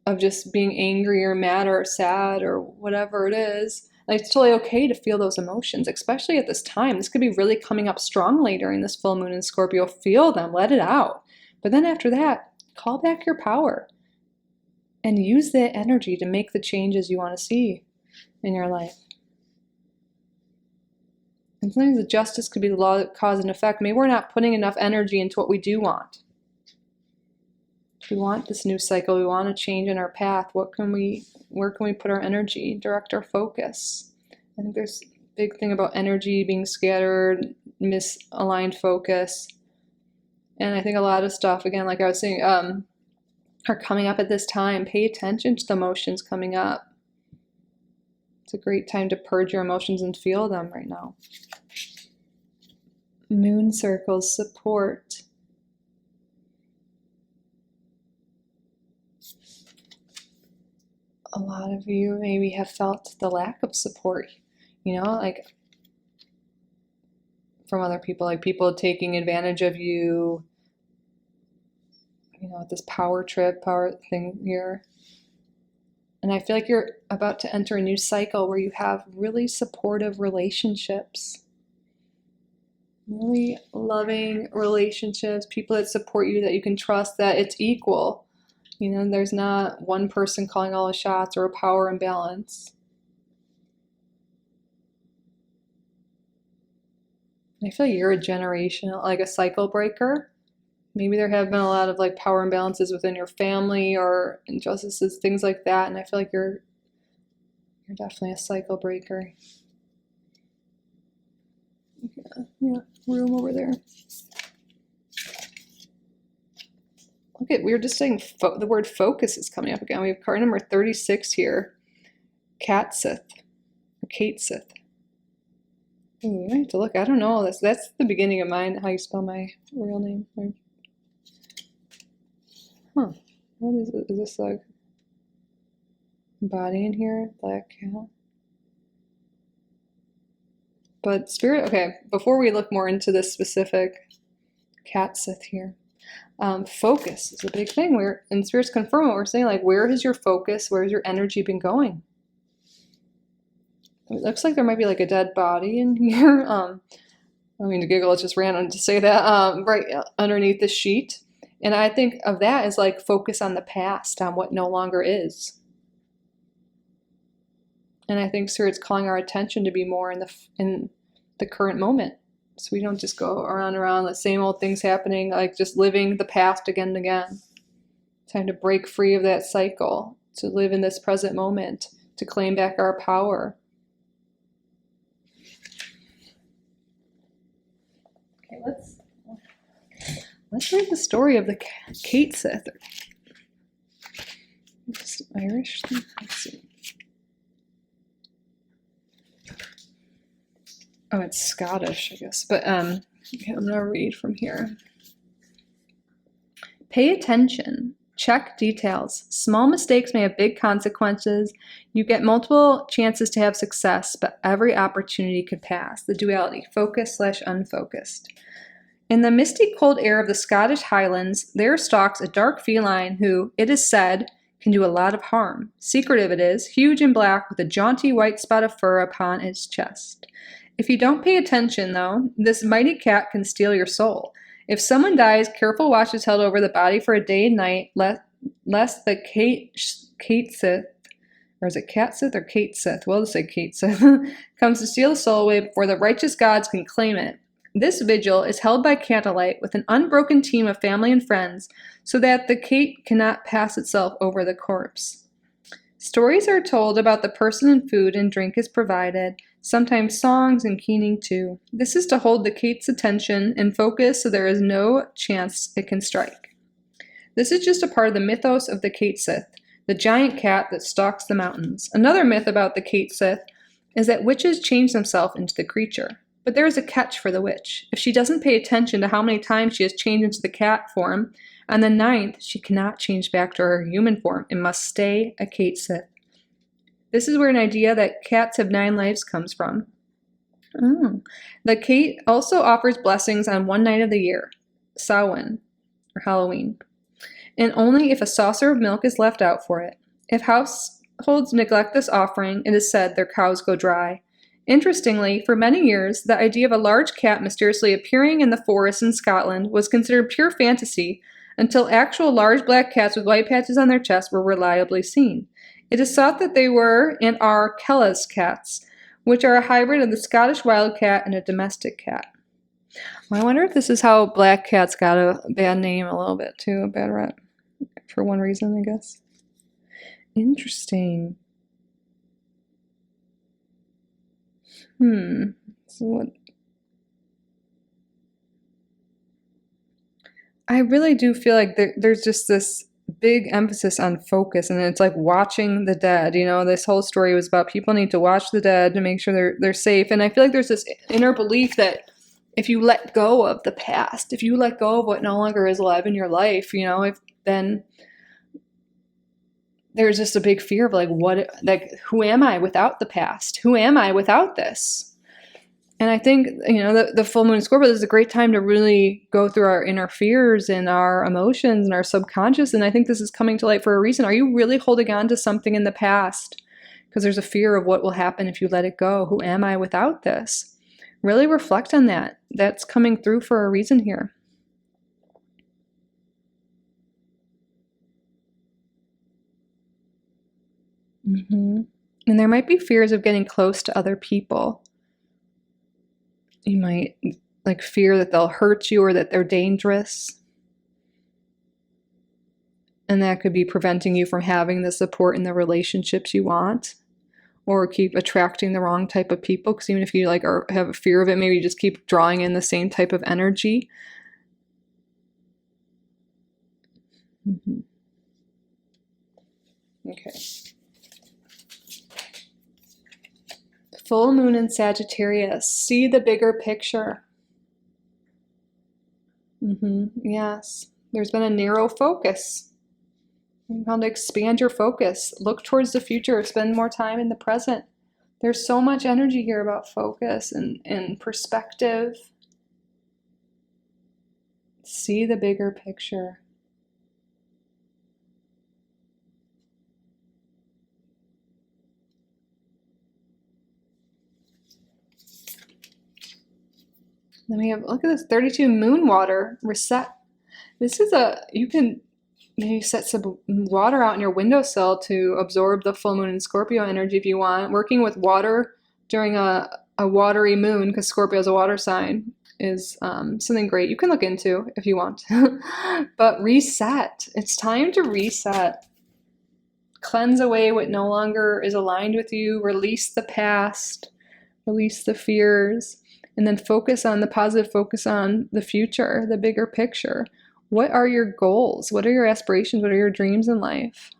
of just being angry or mad or sad or whatever it is. Like, it's totally okay to feel those emotions, especially at this time. This could be really coming up strongly during this full moon in Scorpio. Feel them, let it out. But then after that, call back your power and use that energy to make the changes you want to see in your life. And sometimes the justice could be the law of cause and effect. Maybe we're not putting enough energy into what we do want. If we want this new cycle, we want to change in our path, where can we put our energy, direct our focus? I think there's a big thing about energy being scattered, misaligned focus. And I think a lot of stuff, again, like I was saying, are coming up at this time. Pay attention to the emotions coming up. It's a great time to purge your emotions and feel them right now. Moon circles, support. A lot of you maybe have felt the lack of support, like from other people, like people taking advantage of you, this power thing here. And I feel like you're about to enter a new cycle where you have really supportive relationships, really loving relationships, people that support you, that you can trust, that it's equal. There's not one person calling all the shots or a power imbalance. I feel like you're a generational, like a cycle breaker. Maybe there have been a lot of like power imbalances within your family or injustices, things like that. And I feel like you're definitely a cycle breaker. Yeah, room over there. Look at, we were just saying the word focus is coming up again. We have card number 36 here. Katsith or Katesith. Ooh, I have to look. I don't know. That's the beginning of mine, how you spell my real name. Huh. What is it? Is this like body in here? Black cat. But spirit, okay, before we look more into this specific Katsith here, focus is a big thing. And spirits confirm what we're saying, like, where has your focus, where has your energy been going? It looks like there might be like a dead body in here. I mean, to giggle, it's just random to say that, right underneath the sheet. And I think of that as like focus on the past, on what no longer is. And I think Spirit's calling our attention to be more in the current moment. So we don't just go around and around, the same old things happening, like just living the past again and again. Time to break free of that cycle, to live in this present moment, to claim back our power. Okay, let's read the story of the Katesith. It's Irish. Let's see. Oh, it's Scottish, I guess. But okay, I'm gonna read from here. Pay attention. Check details. Small mistakes may have big consequences. You get multiple chances to have success, but every opportunity could pass. The duality, focus/unfocused. In the misty cold air of the Scottish Highlands, there stalks a dark feline who, it is said, can do a lot of harm. Secretive it is, huge and black with a jaunty white spot of fur upon its chest. If you don't pay attention, though, this mighty cat can steal your soul. If someone dies, careful watch is held over the body for a day and night, lest the Katesith, or is it Katsith or Katesith? We'll just say Katesith, comes to steal the soul away before the righteous gods can claim it. This vigil is held by candlelight with an unbroken team of family and friends, so that the Kate cannot pass itself over the corpse. Stories are told about the person, and food and drink is provided, sometimes songs and keening too. This is to hold the Kate's attention and focus so there is no chance it can strike. This is just a part of the mythos of the Katesith, the giant cat that stalks the mountains. Another myth about the Katesith is that witches change themselves into the creature. But there is a catch for the witch. If she doesn't pay attention to how many times she has changed into the cat form, on the 9th, she cannot change back to her human form and must stay a Katesith. This is where an idea that cats have 9 lives comes from. The Kate also offers blessings on one night of the year, Samhain, or Halloween, and only if a saucer of milk is left out for it. If households neglect this offering, it is said their cows go dry. Interestingly, for many years, the idea of a large cat mysteriously appearing in the forest in Scotland was considered pure fantasy until actual large black cats with white patches on their chests were reliably seen. It is thought that they were and are Kellas cats, which are a hybrid of the Scottish wildcat and a domestic cat. Well, I wonder if this is how black cats got a bad name a little bit too, a bad rep, for one reason, I guess. Interesting. So what? I really do feel like there's just this big emphasis on focus, and it's like watching the dead. You know, this whole story was about people need to watch the dead to make sure they're safe. And I feel like there's this inner belief that if you let go of the past, if you let go of what no longer is alive in your life, you know, then there's just a big fear of who am I without the past? Who am I without this? And I think, you know, the full moon in Scorpio is a great time to really go through our inner fears and our emotions and our subconscious. And I think this is coming to light for a reason. Are you really holding on to something in the past? Because there's a fear of what will happen if you let it go. Who am I without this? Really reflect on that. That's coming through for a reason here. And there might be fears of getting close to other people. You might like fear that they'll hurt you or that they're dangerous. And that could be preventing you from having the support in the relationships you want, or keep attracting the wrong type of people. Because even if you like have a fear of it, maybe you just keep drawing in the same type of energy. Okay. Full moon in Sagittarius. See the bigger picture. Yes. There's been a narrow focus. How to expand your focus. Look towards the future. Spend more time in the present. There's so much energy here about focus and perspective. See the bigger picture. Then we have, look at this, 32 moon water, reset. This is you can maybe set some water out in your windowsill to absorb the full moon and Scorpio energy if you want. Working with water during a watery moon, because Scorpio is a water sign, is something great you can look into if you want. But reset. It's time to reset. Cleanse away what no longer is aligned with you. Release the past. Release the fears. And then focus on the positive, focus on the future, the bigger picture. What are your goals? What are your aspirations? What are your dreams in life?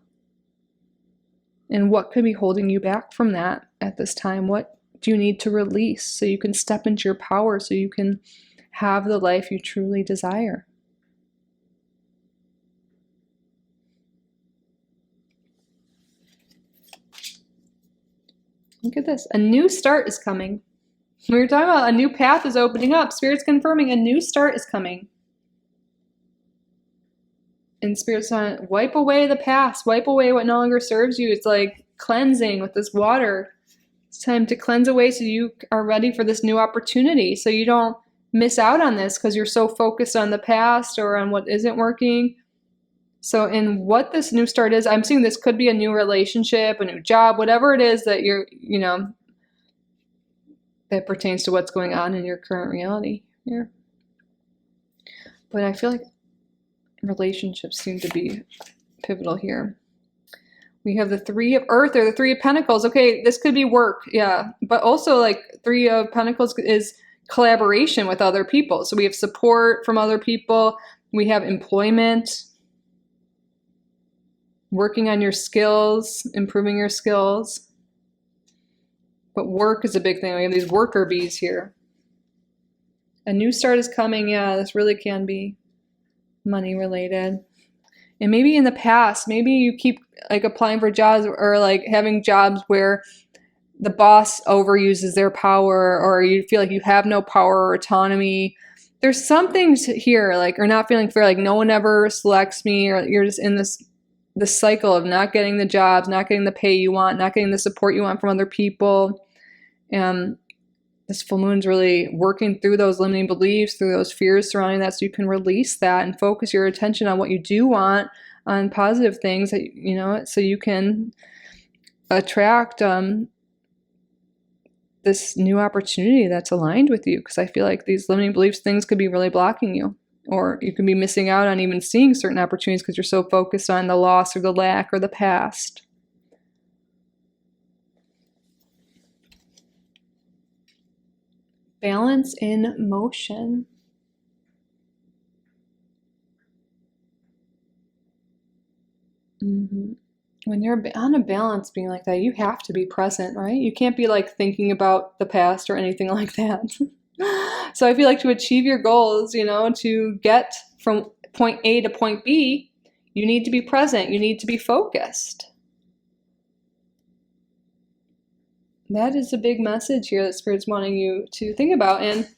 And what could be holding you back from that at this time? What do you need to release so you can step into your power, so you can have the life you truly desire? Look at this. A new start is coming. We were talking about a new path is opening up. Spirit's confirming a new start is coming. And Spirit's on, wipe away the past. Wipe away what no longer serves you. It's like cleansing with this water. It's time to cleanse away so you are ready for this new opportunity. So you don't miss out on this because you're so focused on the past or on what isn't working. So in what this new start is, I'm seeing this could be a new relationship, a new job, whatever it is that you're, that pertains to what's going on in your current reality here. But I feel like relationships seem to be pivotal here. We have the Three of Earth or the Three of Pentacles. Okay, this could be work, yeah. But also like Three of Pentacles is collaboration with other people. So we have support from other people. We have employment, working on your skills, improving your skills. But work is a big thing. We have these worker bees here. A new start is coming. Yeah, this really can be money related. And maybe in the past, maybe you keep like applying for jobs or like having jobs where the boss overuses their power, or you feel like you have no power or autonomy. There's some things here like, or not feeling fair, like no one ever selects me, or you're just in this cycle of not getting the jobs, not getting the pay you want, not getting the support you want from other people. And this full moon's really working through those limiting beliefs, through those fears surrounding that, so you can release that and focus your attention on what you do want, on positive things that, so you can attract this new opportunity that's aligned with you. Because I feel like these limiting beliefs, things could be really blocking you, or you can be missing out on even seeing certain opportunities because you're so focused on the loss or the lack or the past. Balance in motion. When you're on a balance being like that, you have to be present, right? You can't be like thinking about the past or anything like that. So I feel like to achieve your goals, to get from point A to point B, you need to be present. You need to be focused. That is a big message here that Spirit's wanting you to think about. And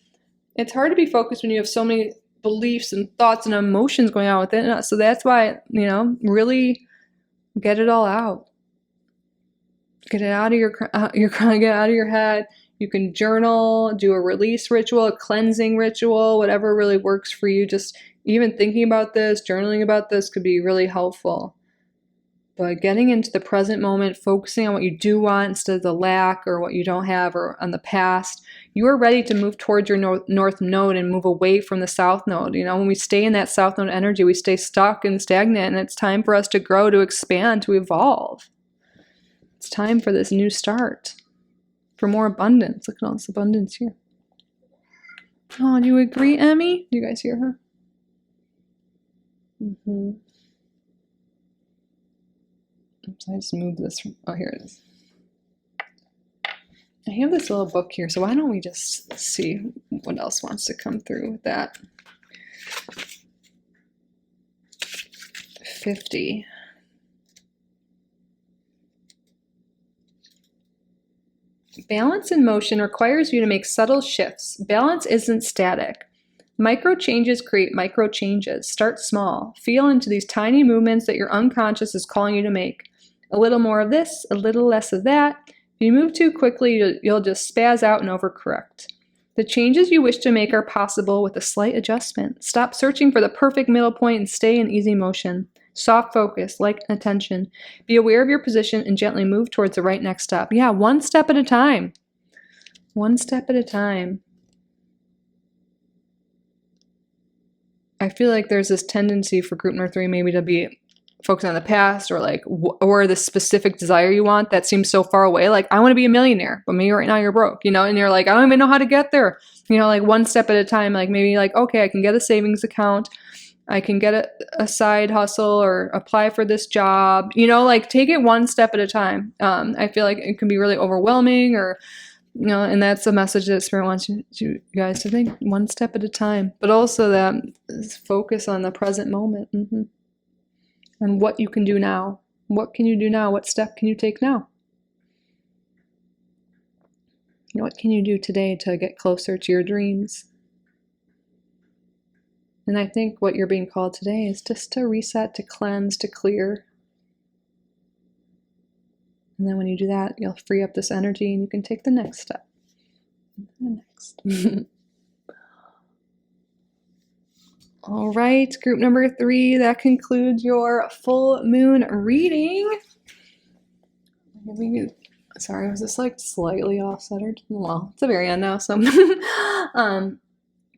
it's hard to be focused when you have so many beliefs and thoughts and emotions going on within us. So that's why, really get it all out. Get it out of get out of your head. You can journal, do a release ritual, a cleansing ritual, whatever really works for you. Just even thinking about this, journaling about this could be really helpful. But getting into the present moment, focusing on what you do want instead of the lack or what you don't have or on the past, you are ready to move towards your north node and move away from the south node. You know, when we stay in that south node energy, we stay stuck and stagnant, and it's time for us to grow, to expand, to evolve. It's time for this new start, for more abundance. Look at all this abundance here. Oh, do you agree, Emmy? Do you guys hear her? Oops, I just moved this from, oh, here it is. I have this little book here, so why don't we just see what else wants to come through with that. 50. Balance in motion requires you to make subtle shifts. Balance isn't static. Micro changes create micro changes. Start small. Feel into these tiny movements that your unconscious is calling you to make. A little more of this, a little less of that. If you move too quickly, you'll just spaz out and overcorrect. The changes you wish to make are possible with a slight adjustment. Stop searching for the perfect middle point and stay in easy motion. Soft focus, light attention. Be aware of your position and gently move towards the right next step. Yeah, one step at a time. One step at a time. I feel like there's this tendency for group number 3 maybe to be focused on the past or like or the specific desire you want that seems so far away. Like, I want to be a millionaire, but maybe right now you're broke, you know, and you're like, I don't even know how to get there. You know, like one step at a time, like maybe like, okay, I can get a savings account. I can get a side hustle or apply for this job, you know, like take it one step at a time. I feel like it can be really overwhelming or, you know, and that's a message that Spirit wants you guys to think one step at a time, but also that focus on the present moment and what you can do now. What can you do now? What step can you take now? What can you do today to get closer to your dreams? And I think what you're being called today is just to reset, to cleanse, to clear. And then when you do that, you'll free up this energy and you can take the next step. All right, group number 3, that concludes your full moon reading. Sorry, was this like slightly off-centered? Well, it's the very end now, so.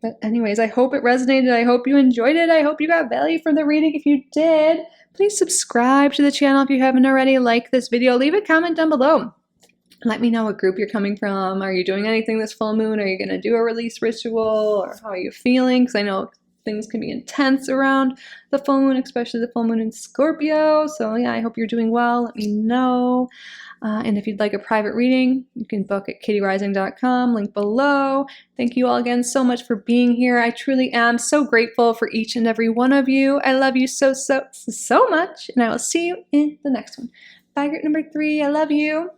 But anyways, I hope it resonated. I hope you enjoyed it. I hope you got value from the reading. If you did, please subscribe to the channel if you haven't already. Like this video. Leave a comment down below. Let me know what group you're coming from. Are you doing anything this full moon? Are you going to do a release ritual? Or how are you feeling? Because I know things can be intense around the full moon, especially the full moon in Scorpio. So yeah, I hope you're doing well. Let me know. And if you'd like a private reading, you can book at kittyrising.com, link below. Thank you all again so much for being here. I truly am so grateful for each and every one of you. I love you so much, and I will see you in the next one. Bye, group number 3. I love you.